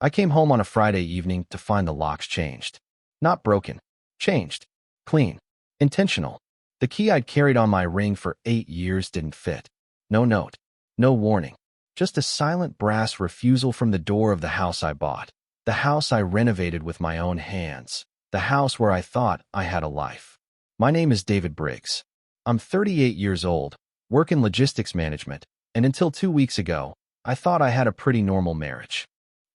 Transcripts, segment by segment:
I came home on a Friday evening to find the locks changed. Not broken. Changed. Clean. Intentional. The key I'd carried on my ring for 8 years didn't fit. No note. No warning. Just a silent brass refusal from the door of the house I bought. The house I renovated with my own hands. The house where I thought I had a life. My name is David Briggs. I'm 38 years old, work in logistics management, and until 2 weeks ago, I thought I had a pretty normal marriage.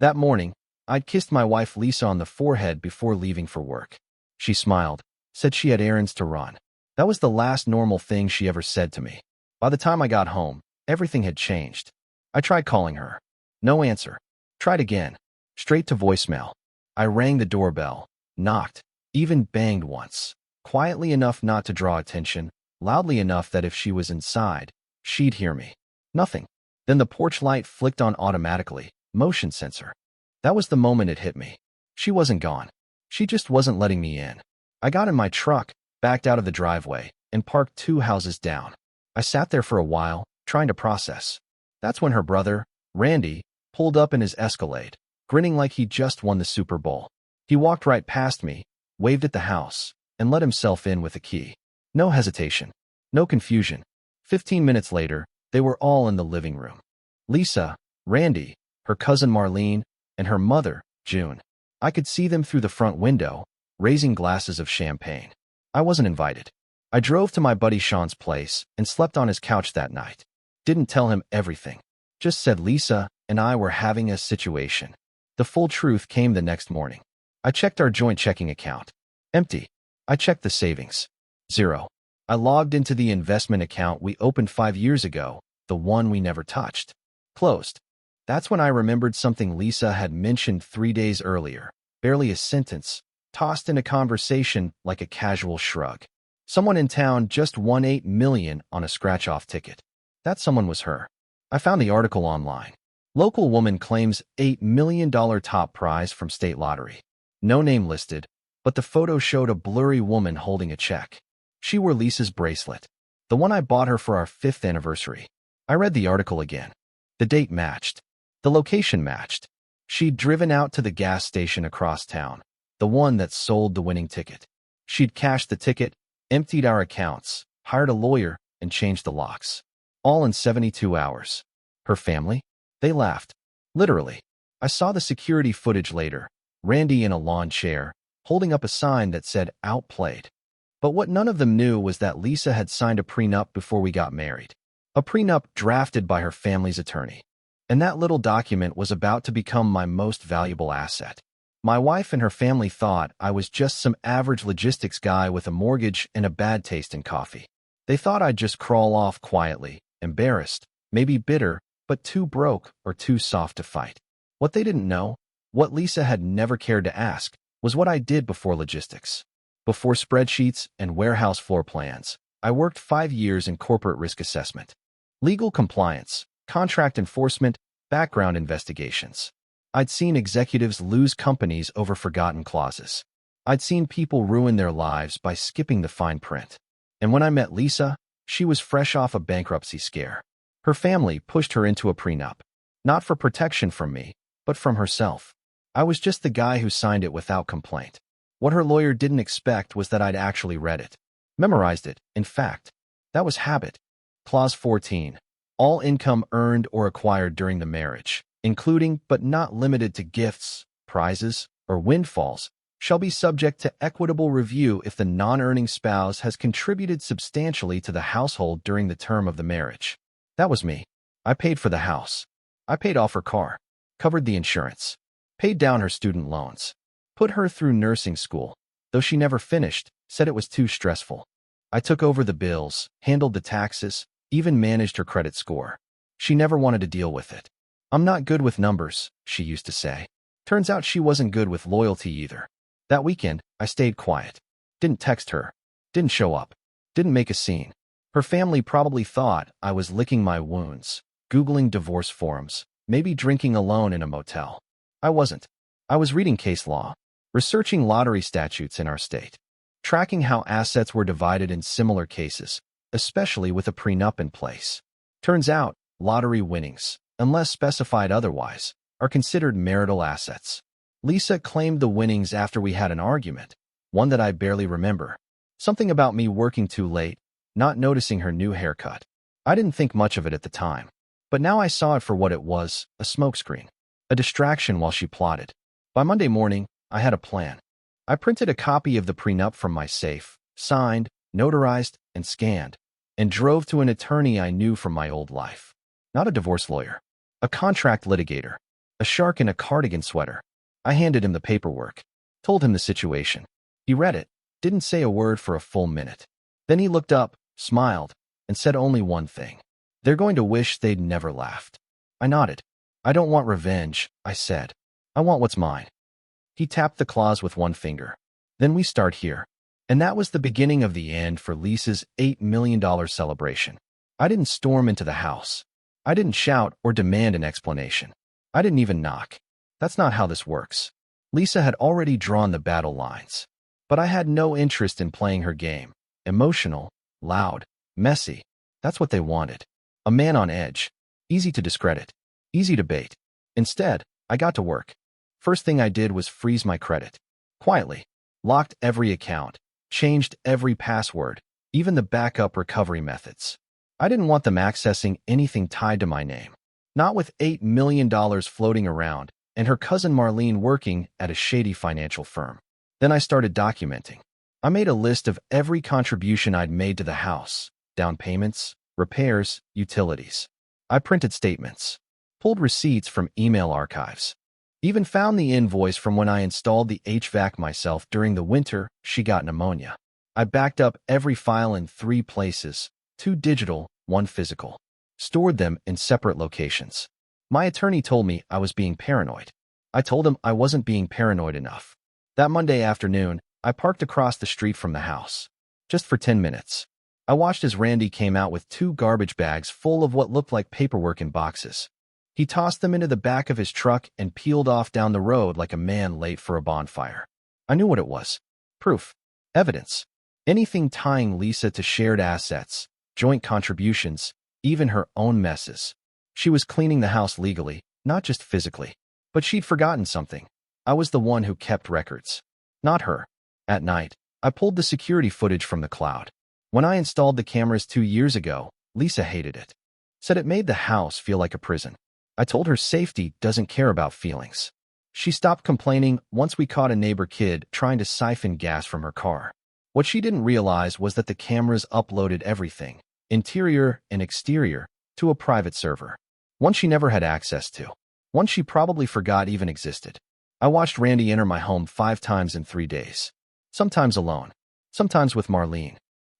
That morning, I'd kissed my wife Lisa on the forehead before leaving for work. She smiled, said she had errands to run. That was the last normal thing she ever said to me. By the time I got home, everything had changed. I tried calling her. No answer. Tried again. Straight to voicemail. I rang the doorbell, knocked, even banged once. Quietly enough not to draw attention, loudly enough that if she was inside, she'd hear me. Nothing. Then the porch light flicked on automatically, motion sensor. That was the moment it hit me. She wasn't gone. She just wasn't letting me in. I got in my truck, backed out of the driveway, and parked 2 houses down. I sat there for a while, trying to process. That's when her brother, Randy, pulled up in his Escalade, grinning like he just won the Super Bowl. He walked right past me, waved at the house, and let himself in with a key. No hesitation. No confusion. 15 minutes later, they were all in the living room. Lisa, Randy, her cousin Marlene, and her mother, June. I could see them through the front window, raising glasses of champagne. I wasn't invited. I drove to my buddy Sean's place and slept on his couch that night. Didn't tell him everything. Just said Lisa and I were having a situation. The full truth came the next morning. I checked our joint checking account. Empty. I checked the savings. 0. I logged into the investment account we opened 5 years ago, the one we never touched. Closed. That's when I remembered something Lisa had mentioned 3 days earlier. Barely a sentence, tossed in a conversation like a casual shrug. Someone in town just won $8 million on a scratch-off ticket. That someone was her. I found the article online. Local woman claims $8 million top prize from state lottery. No name listed, but the photo showed a blurry woman holding a check. She wore Lisa's bracelet, the one I bought her for our 5th anniversary. I read the article again. The date matched. The location matched. She'd driven out to the gas station across town, the one that sold the winning ticket. She'd cashed the ticket, emptied our accounts, hired a lawyer, and changed the locks. All in 72 hours. Her family? They laughed. Literally. I saw the security footage later. Randy in a lawn chair, holding up a sign that said outplayed. But what none of them knew was that Lisa had signed a prenup before we got married. A prenup drafted by her family's attorney. And that little document was about to become my most valuable asset. My wife and her family thought I was just some average logistics guy with a mortgage and a bad taste in coffee. They thought I'd just crawl off quietly, embarrassed, maybe bitter, but too broke or too soft to fight. What they didn't know, what Lisa had never cared to ask, was what I did before logistics. Before spreadsheets and warehouse floor plans, I worked 5 years in corporate risk assessment, legal compliance, contract enforcement, background investigations. I'd seen executives lose companies over forgotten clauses. I'd seen people ruin their lives by skipping the fine print. And when I met Lisa, she was fresh off a bankruptcy scare. Her family pushed her into a prenup, not for protection from me, but from herself. I was just the guy who signed it without complaint. What her lawyer didn't expect was that I'd actually read it. Memorized it, in fact. That was habit. Clause 14. All income earned or acquired during the marriage, including but not limited to gifts, prizes, or windfalls, shall be subject to equitable review if the non-earning spouse has contributed substantially to the household during the term of the marriage. That was me. I paid for the house. I paid off her car, covered the insurance, paid down her student loans, put her through nursing school, though she never finished, said it was too stressful. I took over the bills, handled the taxes, even managed her credit score. She never wanted to deal with it. I'm not good with numbers, she used to say. Turns out she wasn't good with loyalty either. That weekend, I stayed quiet. Didn't text her. Didn't show up. Didn't make a scene. Her family probably thought I was licking my wounds, Googling divorce forums, maybe drinking alone in a motel. I wasn't. I was reading case law, researching lottery statutes in our state, tracking how assets were divided in similar cases, especially with a prenup in place. Turns out, lottery winnings, unless specified otherwise, are considered marital assets. Lisa claimed the winnings after we had an argument, one that I barely remember. Something about me working too late, not noticing her new haircut. I didn't think much of it at the time, but now I saw it for what it was, a smokescreen, a distraction while she plotted. By Monday morning, I had a plan. I printed a copy of the prenup from my safe, signed, notarized, and scanned, and drove to an attorney I knew from my old life. Not a divorce lawyer, a contract litigator, a shark in a cardigan sweater. I handed him the paperwork, told him the situation. He read it, didn't say a word for a full minute. Then he looked up, smiled, and said only one thing. They're going to wish they'd never laughed. I nodded. I don't want revenge, I said. I want what's mine. He tapped the clause with one finger. Then we start here. And that was the beginning of the end for Lisa's $8 million celebration. I didn't storm into the house. I didn't shout or demand an explanation. I didn't even knock. That's not how this works. Lisa had already drawn the battle lines. But I had no interest in playing her game. Emotional, loud, messy. That's what they wanted. A man on edge. Easy to discredit. Easy to bait. Instead, I got to work. First thing I did was freeze my credit. Quietly. Locked every account. Changed every password. Even the backup recovery methods. I didn't want them accessing anything tied to my name. Not with $8 million floating around and her cousin Marlene working at a shady financial firm. Then I started documenting. I made a list of every contribution I'd made to the house. Down payments, repairs, utilities. I printed statements. Pulled receipts from email archives. Even found the invoice from when I installed the HVAC myself during the winter she got pneumonia. I backed up every file in 3 places, 2 digital, 1 physical. Stored them in separate locations. My attorney told me I was being paranoid. I told him I wasn't being paranoid enough. That Monday afternoon, I parked across the street from the house. Just for 10 minutes. I watched as Randy came out with 2 garbage bags full of what looked like paperwork in boxes. He tossed them into the back of his truck and peeled off down the road like a man late for a bonfire. I knew what it was. Proof. Evidence. Anything tying Lisa to shared assets, joint contributions, even her own messes. She was cleaning the house legally, not just physically. But she'd forgotten something. I was the one who kept records. Not her. At night, I pulled the security footage from the cloud. When I installed the cameras 2 years ago, Lisa hated it. Said it made the house feel like a prison. I told her safety doesn't care about feelings. She stopped complaining once we caught a neighbor kid trying to siphon gas from her car. What she didn't realize was that the cameras uploaded everything, interior and exterior, to a private server. One she never had access to. One she probably forgot even existed. I watched Randy enter my home 5 times in 3 days. Sometimes alone. Sometimes with Marlene.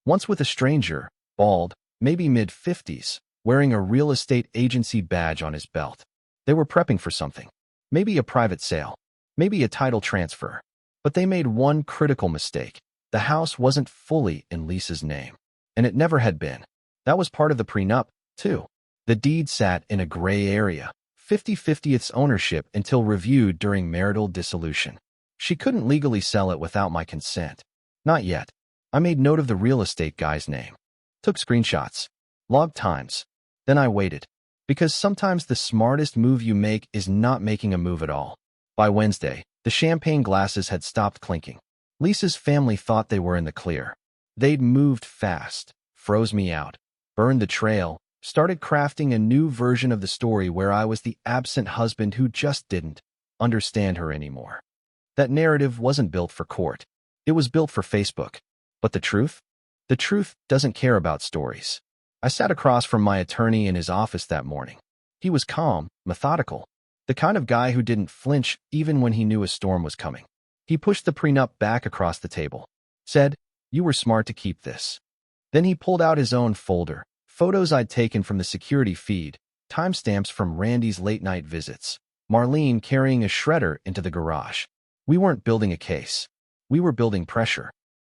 Once with a stranger, bald, maybe mid-50s, wearing a real estate agency badge on his belt. They were prepping for something. Maybe a private sale. Maybe a title transfer. But they made one critical mistake. The house wasn't fully in Lisa's name. And it never had been. That was part of the prenup, too. The deed sat in a gray area, 50/50 its ownership until reviewed during marital dissolution. She couldn't legally sell it without my consent. Not yet. I made note of the real estate guy's name. Took screenshots. Logged times. Then I waited. Because sometimes the smartest move you make is not making a move at all. By Wednesday, the champagne glasses had stopped clinking. Lisa's family thought they were in the clear. They'd moved fast, froze me out, burned the trail, started crafting a new version of the story where I was the absent husband who just didn't understand her anymore. That narrative wasn't built for court. It was built for Facebook. But the truth? The truth doesn't care about stories. I sat across from my attorney in his office that morning. He was calm, methodical, the kind of guy who didn't flinch even when he knew a storm was coming. He pushed the prenup back across the table, said, "You were smart to keep this." Then he pulled out his own folder, photos I'd taken from the security feed, timestamps from Randy's late-night visits, Marlene carrying a shredder into the garage. We weren't building a case. We were building pressure.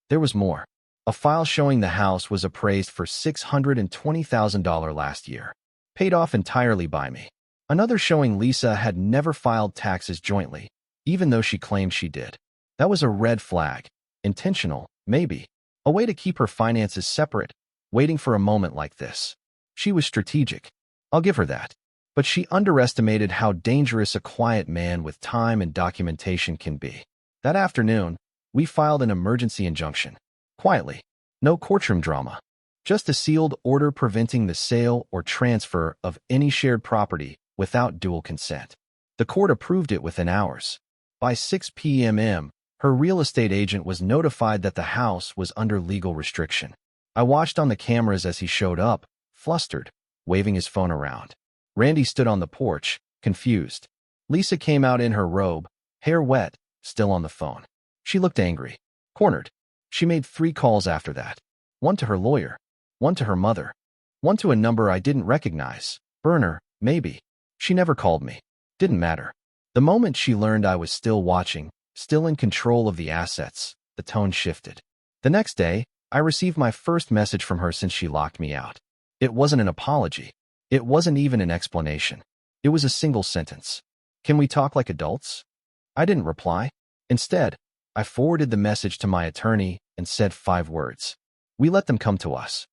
There was more. A file showing the house was appraised for $620,000 last year, paid off entirely by me. Another showing Lisa had never filed taxes jointly, even though she claimed she did. That was a red flag. Intentional, maybe. A way to keep her finances separate, waiting for a moment like this. She was strategic. I'll give her that. But she underestimated how dangerous a quiet man with time and documentation can be. That afternoon, we filed an emergency injunction. Quietly. No courtroom drama. Just a sealed order preventing the sale or transfer of any shared property without dual consent. The court approved it within hours. By 6 p.m., her real estate agent was notified that the house was under legal restriction. I watched on the cameras as he showed up, flustered, waving his phone around. Randy stood on the porch, confused. Lisa came out in her robe, hair wet, still on the phone. She looked angry, cornered. She made 3 calls after that. One to her lawyer, one to her mother, one to a number I didn't recognize. Burner, maybe. She never called me. Didn't matter. The moment she learned I was still watching, still in control of the assets, the tone shifted. The next day, I received my first message from her since she locked me out. It wasn't an apology. It wasn't even an explanation. It was a single sentence. Can we talk like adults? I didn't reply. Instead, I forwarded the message to my attorney and said 5 words. We let them come to us.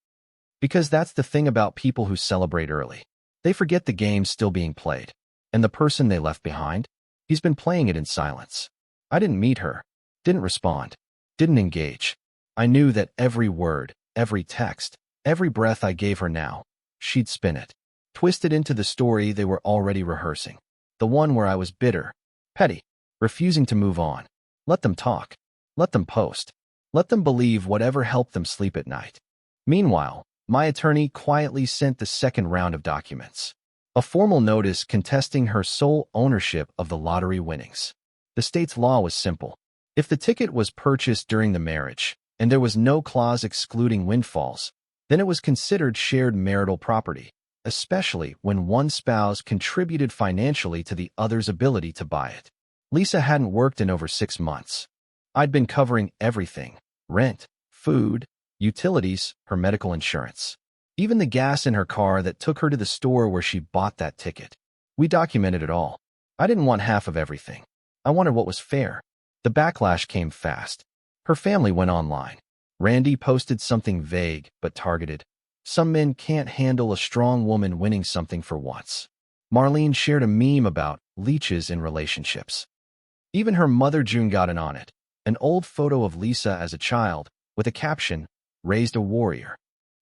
Because that's the thing about people who celebrate early. They forget the game's still being played. And the person they left behind? He's been playing it in silence. I didn't meet her. Didn't respond. Didn't engage. I knew that every word, every text, every breath I gave her now, she'd spin it. Twist it into the story they were already rehearsing. The one where I was bitter, petty, refusing to move on. Let them talk. Let them post. Let them believe whatever helped them sleep at night. Meanwhile, my attorney quietly sent the second round of documents. A formal notice contesting her sole ownership of the lottery winnings. The state's law was simple. If the ticket was purchased during the marriage, and there was no clause excluding windfalls, then it was considered shared marital property, especially when one spouse contributed financially to the other's ability to buy it. Lisa hadn't worked in over 6 months. I'd been covering everything: rent, food, utilities, her medical insurance. Even the gas in her car that took her to the store where she bought that ticket. We documented it all. I didn't want half of everything. I wanted what was fair. The backlash came fast. Her family went online. Randy posted something vague but targeted. Some men can't handle a strong woman winning something for once. Marlene shared a meme about leeches in relationships. Even her mother June got in on it. An old photo of Lisa as a child, with a caption, "Raised a warrior."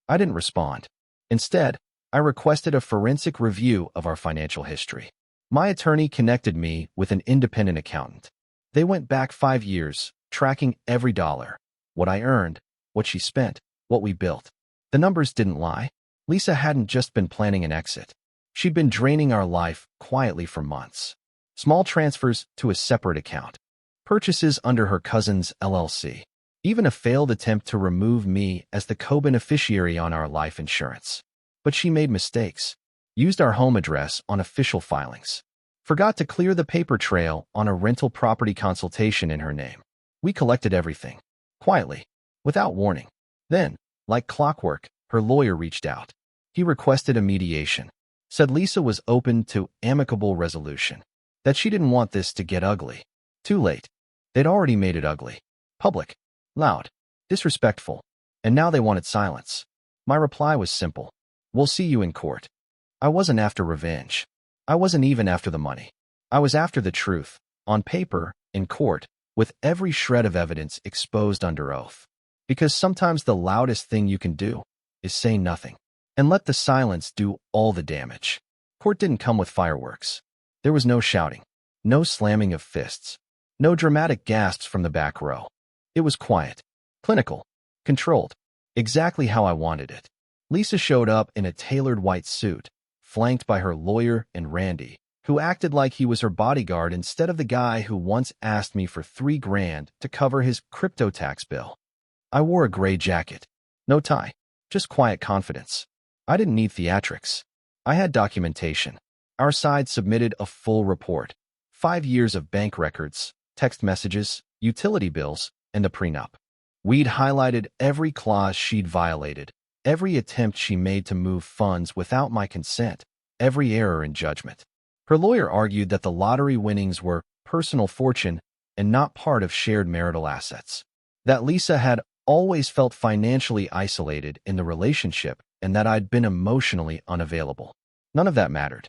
I didn't respond. Instead, I requested a forensic review of our financial history. My attorney connected me with an independent accountant. They went back 5 years, tracking every dollar. What I earned, what she spent, what we built. The numbers didn't lie. Lisa hadn't just been planning an exit. She'd been draining our life quietly for months. Small transfers to a separate account. Purchases under her cousin's LLC. Even a failed attempt to remove me as the co-beneficiary on our life insurance. But she made mistakes. Used our home address on official filings. Forgot to clear the paper trail on a rental property consultation in her name. We collected everything. Quietly. Without warning. Then, like clockwork, her lawyer reached out. He requested a mediation. Said Lisa was open to amicable resolution. That she didn't want this to get ugly. Too late. They'd already made it ugly. Public. Loud. Disrespectful. And now they wanted silence. My reply was simple. We'll see you in court. I wasn't after revenge. I wasn't even after the money. I was after the truth. On paper, in court, with every shred of evidence exposed under oath. Because sometimes the loudest thing you can do is say nothing. And let the silence do all the damage. Court didn't come with fireworks. There was no shouting. No slamming of fists. No dramatic gasps from the back row. It was quiet, clinical, controlled, exactly how I wanted it. Lisa showed up in a tailored white suit, flanked by her lawyer and Randy, who acted like he was her bodyguard instead of the guy who once asked me for $3,000 to cover his crypto tax bill. I wore a gray jacket, no tie, just quiet confidence. I didn't need theatrics. I had documentation. Our side submitted a full report, 5 years of bank records, text messages, utility bills, and a prenup. We'd highlighted every clause she'd violated, every attempt she made to move funds without my consent, every error in judgment. Her lawyer argued that the lottery winnings were personal fortune and not part of shared marital assets. That Lisa had always felt financially isolated in the relationship and that I'd been emotionally unavailable. None of that mattered.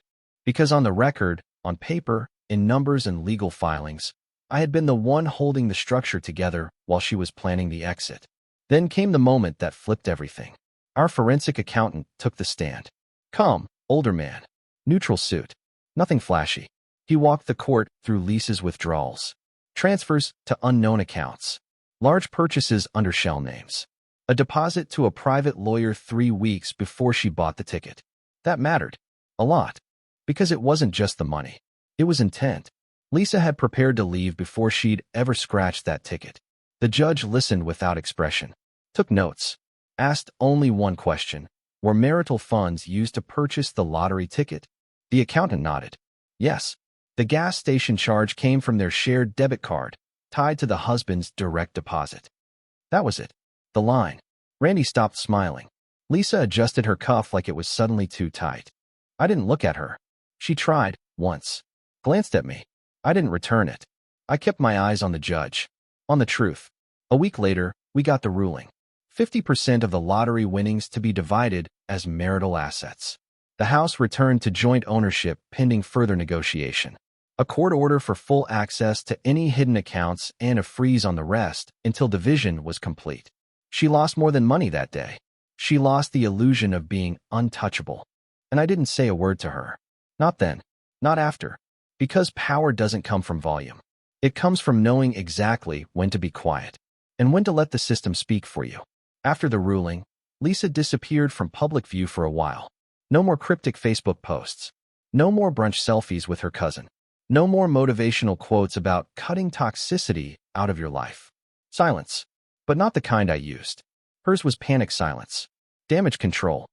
Because on the record, on paper, in numbers and legal filings, I had been the one holding the structure together while she was planning the exit. Then came the moment that flipped everything. Our forensic accountant took the stand. Calm, older man. Neutral suit. Nothing flashy. He walked the court through leases withdrawals, transfers to unknown accounts, large purchases under shell names, a deposit to a private lawyer 3 weeks before she bought the ticket. That mattered. A lot. Because it wasn't just the money. It was intent. Lisa had prepared to leave before she'd ever scratched that ticket. The judge listened without expression, took notes, asked only one question. Were marital funds used to purchase the lottery ticket? The accountant nodded. Yes. The gas station charge came from their shared debit card, tied to the husband's direct deposit. That was it. The line. Randy stopped smiling. Lisa adjusted her cuff like it was suddenly too tight. I didn't look at her. She tried, once. Glanced at me. I didn't return it. I kept my eyes on the judge. On the truth. A week later, we got the ruling. 50% of the lottery winnings to be divided as marital assets. The house returned to joint ownership pending further negotiation. A court order for full access to any hidden accounts and a freeze on the rest until division was complete. She lost more than money that day. She lost the illusion of being untouchable. And I didn't say a word to her. Not then. Not after. Because power doesn't come from volume. It comes from knowing exactly when to be quiet and when to let the system speak for you. After the ruling, Lisa disappeared from public view for a while. No more cryptic Facebook posts. No more brunch selfies with her cousin. No more motivational quotes about cutting toxicity out of your life. Silence. But not the kind I used. Hers was panic silence. Damage control.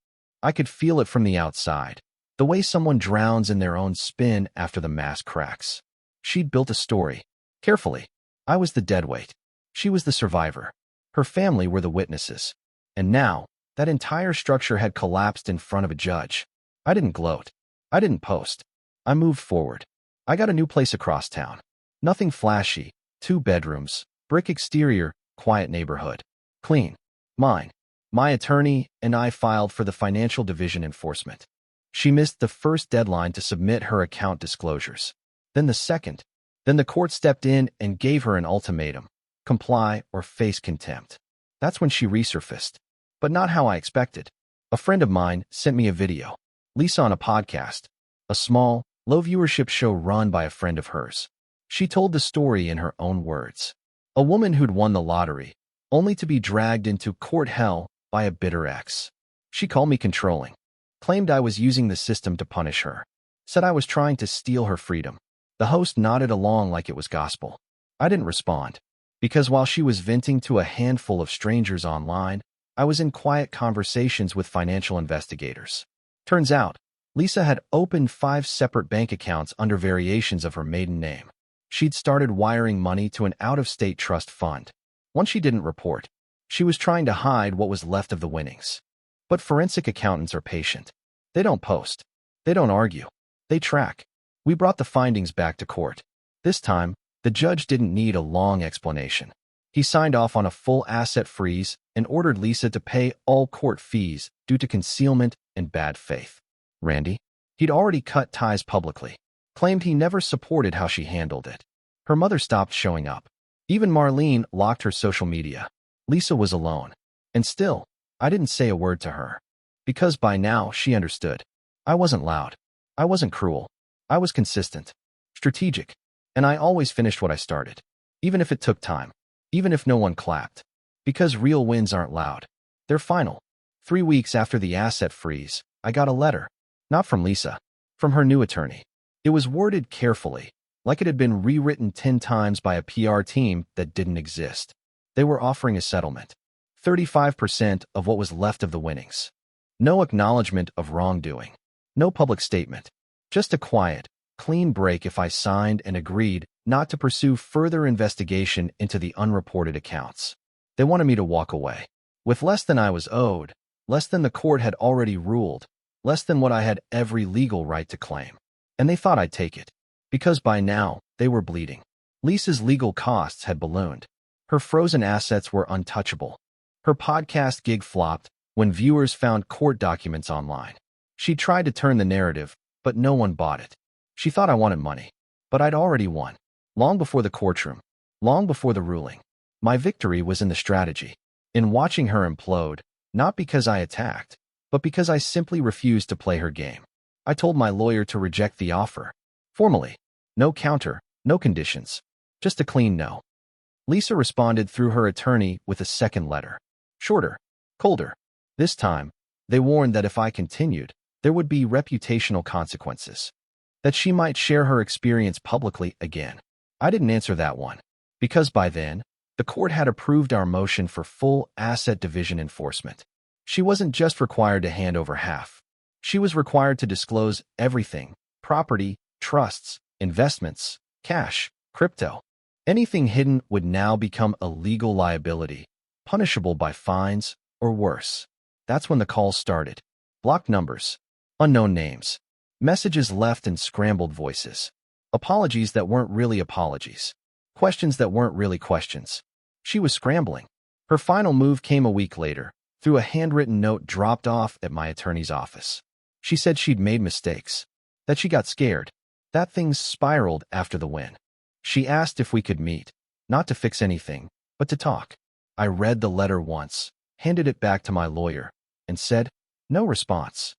I could feel it from the outside. The way someone drowns in their own spin after the mask cracks. She'd built a story. Carefully. I was the deadweight. She was the survivor. Her family were the witnesses. And now, that entire structure had collapsed in front of a judge. I didn't gloat. I didn't post. I moved forward. I got a new place across town. Nothing flashy. 2 bedrooms, brick exterior, quiet neighborhood. Clean. Mine. My attorney and I filed for the financial division enforcement. She missed the first deadline to submit her account disclosures. Then the second. Then the court stepped in and gave her an ultimatum. Comply or face contempt. That's when she resurfaced. But not how I expected. A friend of mine sent me a video. Lisa on a podcast. A small, low-viewership show run by a friend of hers. She told the story in her own words. A woman who'd won the lottery, only to be dragged into court hell by a bitter ex. She called me controlling. Claimed I was using the system to punish her. Said I was trying to steal her freedom. The host nodded along like it was gospel. I didn't respond. Because while she was venting to a handful of strangers online, I was in quiet conversations with financial investigators. Turns out, Lisa had opened 5 separate bank accounts under variations of her maiden name. She'd started wiring money to an out-of-state trust fund. One she didn't report. She was trying to hide what was left of the winnings. But forensic accountants are patient. They don't post. They don't argue. They track. We brought the findings back to court. This time, the judge didn't need a long explanation. He signed off on a full asset freeze and ordered Lisa to pay all court fees due to concealment and bad faith. Randy? He'd already cut ties publicly. Claimed he never supported how she handled it. Her mother stopped showing up. Even Marlene locked her social media. Lisa was alone. And still, I didn't say a word to her. Because by now, she understood. I wasn't loud. I wasn't cruel. I was consistent. Strategic. And I always finished what I started. Even if it took time. Even if no one clapped. Because real wins aren't loud. They're final. 3 weeks after the asset freeze, I got a letter. Not from Lisa. From her new attorney. It was worded carefully, like it had been rewritten 10 times by a PR team that didn't exist. They were offering a settlement. 35% of what was left of the winnings. No acknowledgement of wrongdoing. No public statement. Just a quiet, clean break if I signed and agreed not to pursue further investigation into the unreported accounts. They wanted me to walk away. With less than I was owed, less than the court had already ruled, less than what I had every legal right to claim. And they thought I'd take it. Because by now, they were bleeding. Lisa's legal costs had ballooned. Her frozen assets were untouchable. Her podcast gig flopped when viewers found court documents online. She tried to turn the narrative, but no one bought it. She thought I wanted money, but I'd already won. Long before the courtroom, long before the ruling. My victory was in the strategy, in watching her implode, not because I attacked, but because I simply refused to play her game. I told my lawyer to reject the offer. Formally. No counter, no conditions. Just a clean no. Lisa responded through her attorney with a second letter. Shorter, colder. This time, they warned that if I continued, there would be reputational consequences. That she might share her experience publicly again. I didn't answer that one, because by then, the court had approved our motion for full asset division enforcement. She wasn't just required to hand over half. She was required to disclose everything: property, trusts, investments, cash, crypto. Anything hidden would now become a legal liability, punishable by fines or worse. That's when the calls started. Blocked numbers, unknown names, messages left in scrambled voices, apologies that weren't really apologies, questions that weren't really questions. She was scrambling. Her final move came a week later, through a handwritten note dropped off at my attorney's office. She said she'd made mistakes, that she got scared, that things spiraled after the win. She asked if we could meet, not to fix anything, but to talk. I read the letter once, handed it back to my lawyer, and said, no response.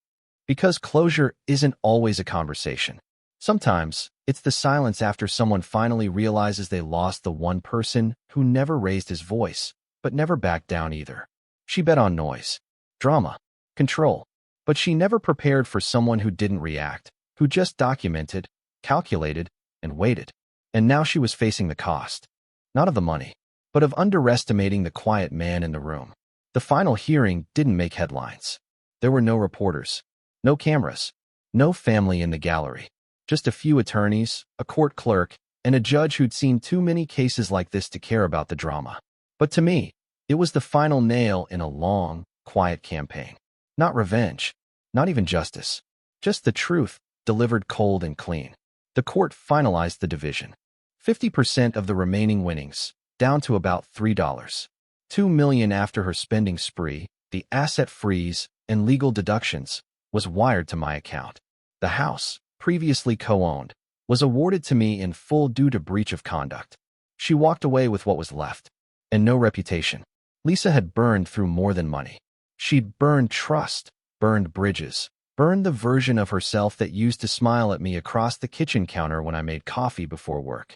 Because closure isn't always a conversation. Sometimes, it's the silence after someone finally realizes they lost the one person who never raised his voice, but never backed down either. She bet on noise, drama, control, but she never prepared for someone who didn't react, who just documented, calculated, and waited. And now she was facing the cost, not of the money, but of underestimating the quiet man in the room. The final hearing didn't make headlines. There were no reporters, no cameras, no family in the gallery. Just a few attorneys, a court clerk, and a judge who'd seen too many cases like this to care about the drama. But to me, it was the final nail in a long, quiet campaign. Not revenge, not even justice. Just the truth, delivered cold and clean. The court finalized the division. 50% of the remaining winnings, down to about $3. $2 million after her spending spree, the asset freeze, and legal deductions, was wired to my account. The house, previously co-owned, was awarded to me in full due to breach of conduct. She walked away with what was left, and no reputation. Lisa had burned through more than money. She'd burned trust, burned bridges, burned the version of herself that used to smile at me across the kitchen counter when I made coffee before work.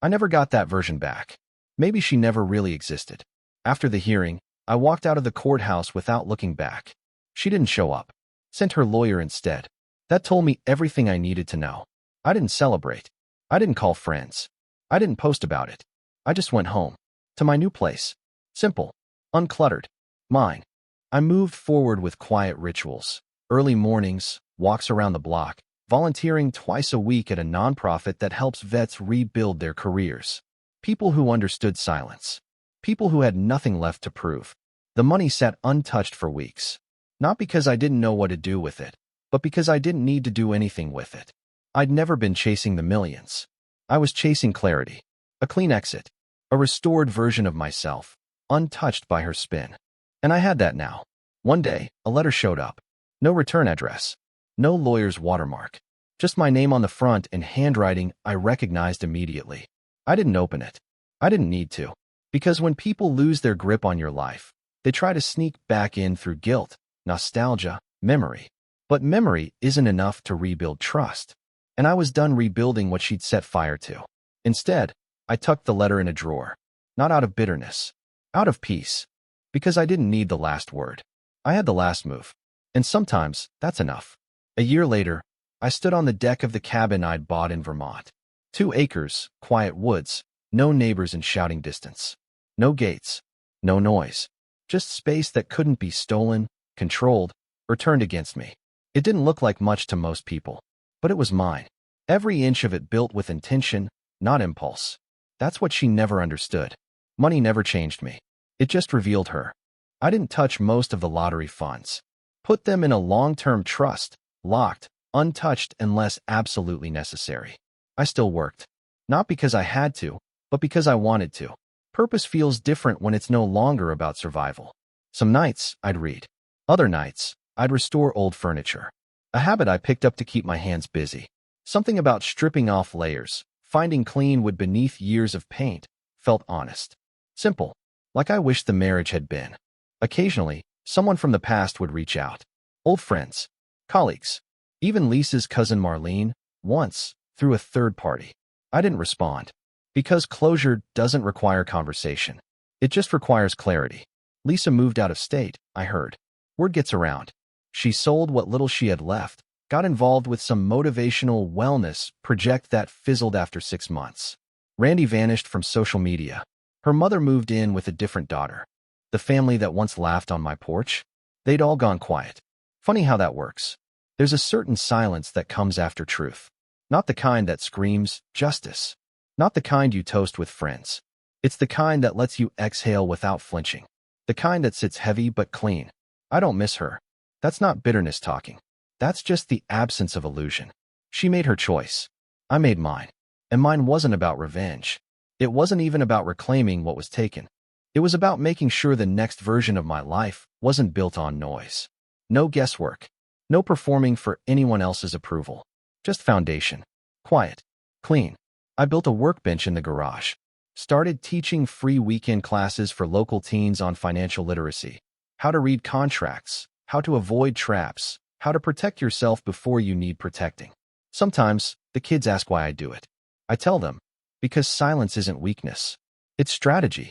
I never got that version back. Maybe she never really existed. After the hearing, I walked out of the courthouse without looking back. She didn't show up. Sent her lawyer instead. That told me everything I needed to know. I didn't celebrate. I didn't call friends. I didn't post about it. I just went home. To my new place. Simple. Uncluttered. Mine. I moved forward with quiet rituals. Early mornings, walks around the block, volunteering twice a week at a nonprofit that helps vets rebuild their careers. People who understood silence. People who had nothing left to prove. The money sat untouched for weeks. Not because I didn't know what to do with it, but because I didn't need to do anything with it. I'd never been chasing the millions. I was chasing clarity. A clean exit. A restored version of myself, untouched by her spin. And I had that now. One day, a letter showed up. No return address. No lawyer's watermark. Just my name on the front in handwriting I recognized immediately. I didn't open it. I didn't need to. Because when people lose their grip on your life, they try to sneak back in through guilt, nostalgia, memory. But memory isn't enough to rebuild trust. And I was done rebuilding what she'd set fire to. Instead, I tucked the letter in a drawer. Not out of bitterness. Out of peace. Because I didn't need the last word. I had the last move. And sometimes, that's enough. A year later, I stood on the deck of the cabin I'd bought in Vermont. 2 acres, quiet woods, no neighbors in shouting distance. No gates. No noise. Just space that couldn't be stolen, controlled, or turned against me. It didn't look like much to most people. But it was mine. Every inch of it built with intention, not impulse. That's what she never understood. Money never changed me. It just revealed her. I didn't touch most of the lottery funds. Put them in a long-term trust, locked, untouched unless absolutely necessary. I still worked. Not because I had to, but because I wanted to. Purpose feels different when it's no longer about survival. Some nights, I'd read. Other nights, I'd restore old furniture. A habit I picked up to keep my hands busy. Something about stripping off layers, finding clean wood beneath years of paint, felt honest. Simple, like I wished the marriage had been. Occasionally, someone from the past would reach out. Old friends, colleagues, even Lisa's cousin Marlene, once, through a third party. I didn't respond. Because closure doesn't require conversation. It just requires clarity. Lisa moved out of state, I heard. Word gets around. She sold what little she had left, got involved with some motivational wellness project that fizzled after 6 months. Randy vanished from social media. Her mother moved in with a different daughter. The family that once laughed on my porch, they'd all gone quiet. Funny how that works. There's a certain silence that comes after truth. Not the kind that screams, justice. Not the kind you toast with friends. It's the kind that lets you exhale without flinching. The kind that sits heavy but clean. I don't miss her. That's not bitterness talking. That's just the absence of illusion. She made her choice. I made mine. And mine wasn't about revenge. It wasn't even about reclaiming what was taken. It was about making sure the next version of my life wasn't built on noise. No guesswork. No performing for anyone else's approval. Just foundation. Quiet. Clean. I built a workbench in the garage. Started teaching free weekend classes for local teens on financial literacy. How to read contracts. How to avoid traps. How to protect yourself before you need protecting. Sometimes, the kids ask why I do it. I tell them, because silence isn't weakness. It's strategy.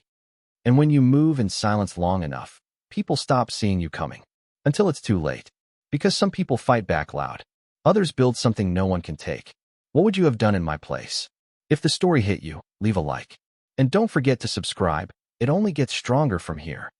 And when you move in silence long enough, people stop seeing you coming. Until it's too late. Because some people fight back loud. Others build something no one can take. What would you have done in my place? If the story hit you, leave a like. And don't forget to subscribe. It only gets stronger from here.